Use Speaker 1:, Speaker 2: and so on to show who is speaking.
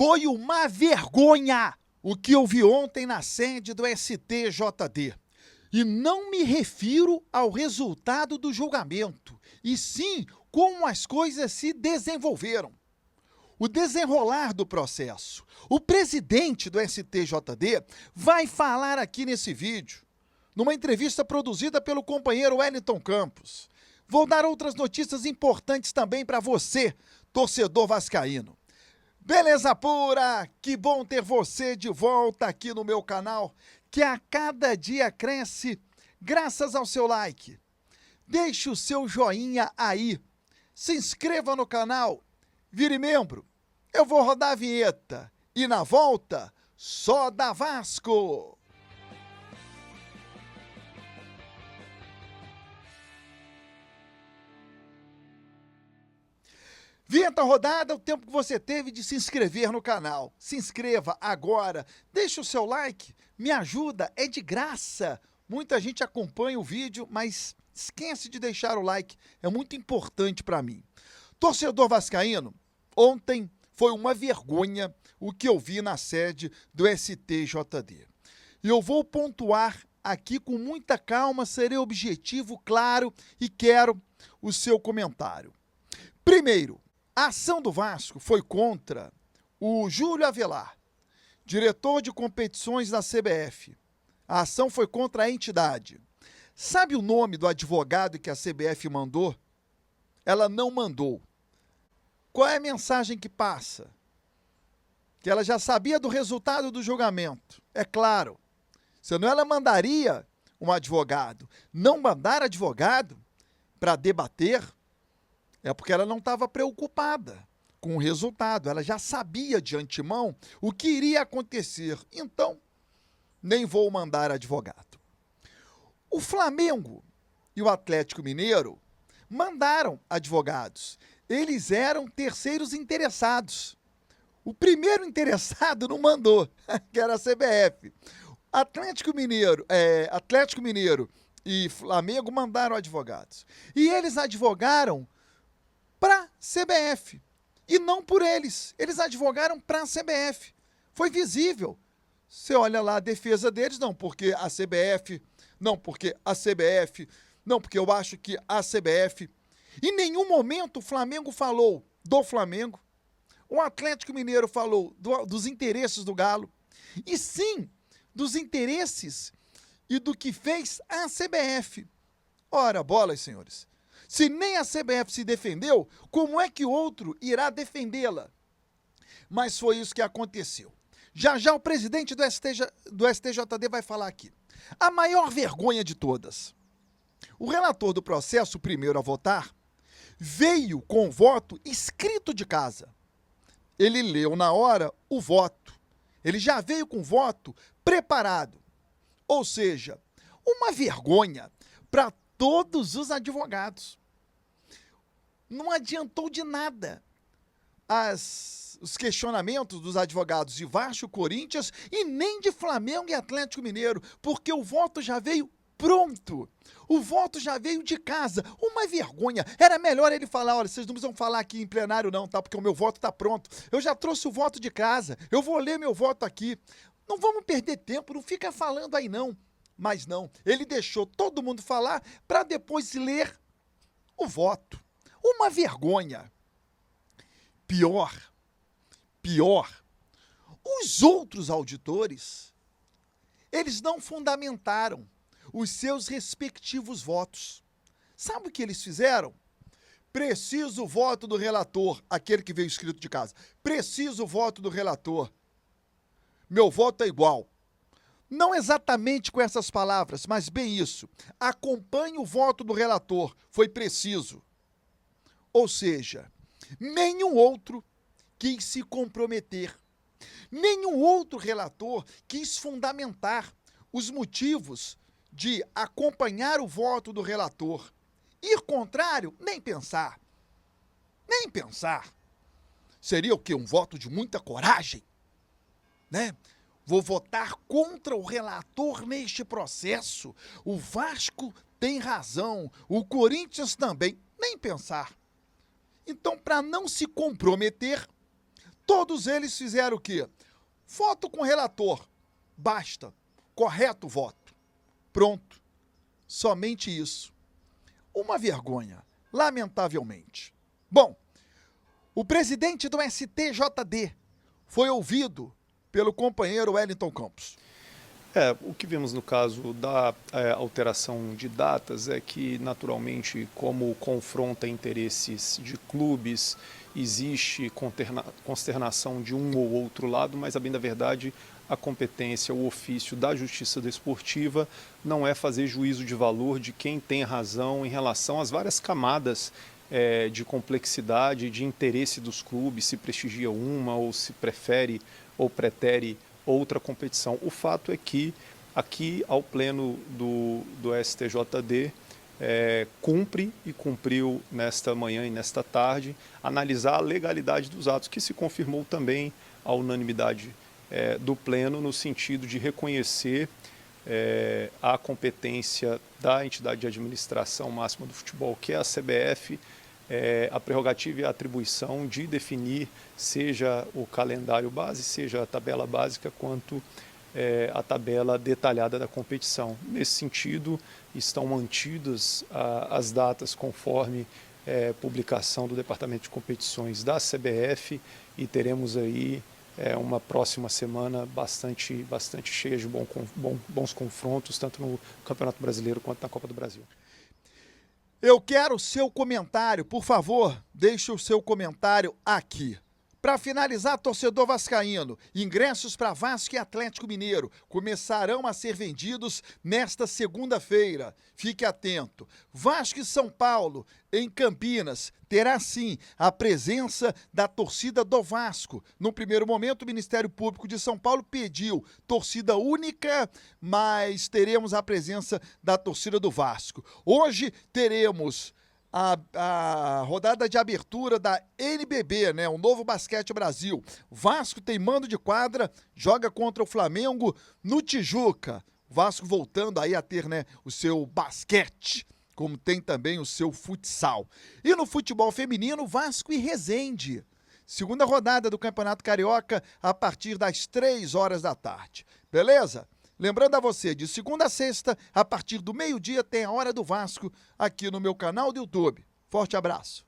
Speaker 1: Foi uma vergonha o que eu vi ontem na sede do STJD. E não me refiro ao resultado do julgamento, e sim como as coisas se desenvolveram. O desenrolar do processo. O presidente do STJD vai falar aqui nesse vídeo, numa entrevista produzida pelo companheiro Wellington Campos. Vou dar outras notícias importantes também para você, torcedor vascaíno. Beleza pura? Que bom ter você de volta aqui no meu canal, que a cada dia cresce graças ao seu like. Deixe o seu joinha aí, se inscreva no canal, vire membro. Eu vou rodar a vinheta e na volta, só da Vasco! Vinheta rodada, o tempo que você teve de se inscrever no canal. Se inscreva agora, deixa o seu like, me ajuda, é de graça. Muita gente acompanha o vídeo, mas esquece de deixar o like, é muito importante para mim. Torcedor vascaíno, ontem foi uma vergonha o que eu vi na sede do STJD. E eu vou pontuar aqui com muita calma, serei objetivo, claro, e quero o seu comentário. Primeiro, a ação do Vasco foi contra o Júlio Avelar, diretor de competições da CBF. A ação foi contra a entidade. Sabe o nome do advogado que a CBF mandou? Ela não mandou. Qual é a mensagem que passa? Que ela já sabia do resultado do julgamento. É claro, senão ela mandaria um advogado. Não mandar advogado para debater é porque ela não estava preocupada com o resultado. Ela já sabia de antemão o que iria acontecer. Então, nem vou mandar advogado. O Flamengo e o Atlético Mineiro mandaram advogados. Eles eram terceiros interessados. O primeiro interessado não mandou, que era a CBF. Atlético Mineiro e Flamengo mandaram advogados. E eles advogaram para a CBF. E não por eles. Eles advogaram para a CBF. Foi visível. Você olha lá a defesa deles, não porque a CBF, não porque a CBF, não porque eu acho que a CBF. Em nenhum momento o Flamengo falou do Flamengo. O Atlético Mineiro falou dos interesses do Galo. E sim, dos interesses e do que fez a CBF. Ora, bolas, senhores. Se nem a CBF se defendeu, como é que outro irá defendê-la? Mas foi isso que aconteceu. Já já o presidente do STJD vai falar aqui. A maior vergonha de todas. O relator do processo, o primeiro a votar, veio com o voto escrito de casa. Ele leu na hora o voto. Ele já veio com o voto preparado. Ou seja, uma vergonha para todos os advogados. Não adiantou de nada os questionamentos dos advogados de Vasco, Corinthians e nem de Flamengo e Atlético Mineiro, porque o voto já veio pronto. O voto já veio de casa. Uma vergonha. Era melhor ele falar, olha, vocês não precisam falar aqui em plenário não, tá? Porque o meu voto tá pronto. Eu já trouxe o voto de casa. Eu vou ler meu voto aqui. Não vamos perder tempo, não fica falando aí não. Mas não, ele deixou todo mundo falar para depois ler o voto. Uma vergonha. Pior, os outros auditores, eles não fundamentaram os seus respectivos votos. Sabe o que eles fizeram? Preciso o voto do relator, aquele que veio escrito de casa. Preciso o voto do relator. Meu voto é igual. Não exatamente com essas palavras, mas bem isso. Acompanhe o voto do relator. Foi preciso. Ou seja, nenhum outro quis se comprometer. Nenhum outro relator quis fundamentar os motivos de acompanhar o voto do relator. Ir contrário, nem pensar. Nem pensar. Seria o quê? Um voto de muita coragem? Né? Vou votar contra o relator neste processo. O Vasco tem razão, o Corinthians também. Nem pensar. Então, para não se comprometer, Todos eles fizeram o quê? Voto com relator. Basta. Correto voto. Pronto. Somente isso. Uma vergonha, lamentavelmente. Bom, o presidente do STJD foi ouvido pelo companheiro Wellington Campos.
Speaker 2: O que vemos no caso da alteração de datas é que, naturalmente, como confronta interesses de clubes, existe consternação de um ou outro lado, mas, a bem da verdade, a competência, o ofício da Justiça Desportiva não é fazer juízo de valor de quem tem razão em relação às várias camadas de complexidade, de interesse dos clubes, se prestigia uma ou se prefere ou pretere outra competição. O fato é que aqui ao pleno do STJD cumpre e cumpriu nesta manhã e nesta tarde analisar a legalidade dos atos, que se confirmou também a unanimidade do pleno no sentido de reconhecer a competência da entidade de administração máxima do futebol, que é a CBF, a prerrogativa e a atribuição de definir seja o calendário base, seja a tabela básica, quanto a tabela detalhada da competição. Nesse sentido, estão mantidas as datas conforme publicação do Departamento de Competições da CBF e teremos aí uma próxima semana bastante cheia de bons confrontos, tanto no Campeonato Brasileiro quanto na Copa do Brasil.
Speaker 1: Eu quero o seu comentário, por favor, deixe o seu comentário aqui. Para finalizar, torcedor vascaíno, ingressos para Vasco e Atlético Mineiro começarão a ser vendidos nesta segunda-feira. Fique atento. Vasco e São Paulo, em Campinas, terá sim a presença da torcida do Vasco. No primeiro momento, o Ministério Público de São Paulo pediu torcida única, mas teremos a presença da torcida do Vasco. Hoje teremos a rodada de abertura da NBB, né? O Novo Basquete Brasil. Vasco tem mando de quadra, joga contra o Flamengo no Tijuca. Vasco voltando aí a ter, né, o seu basquete, como tem também o seu futsal. E no futebol feminino, Vasco e Resende. Segunda rodada do Campeonato Carioca a partir das 3 horas da tarde. Beleza? Lembrando a você, de segunda a sexta, a partir do meio-dia, tem a Hora do Vasco aqui no meu canal do YouTube. Forte abraço.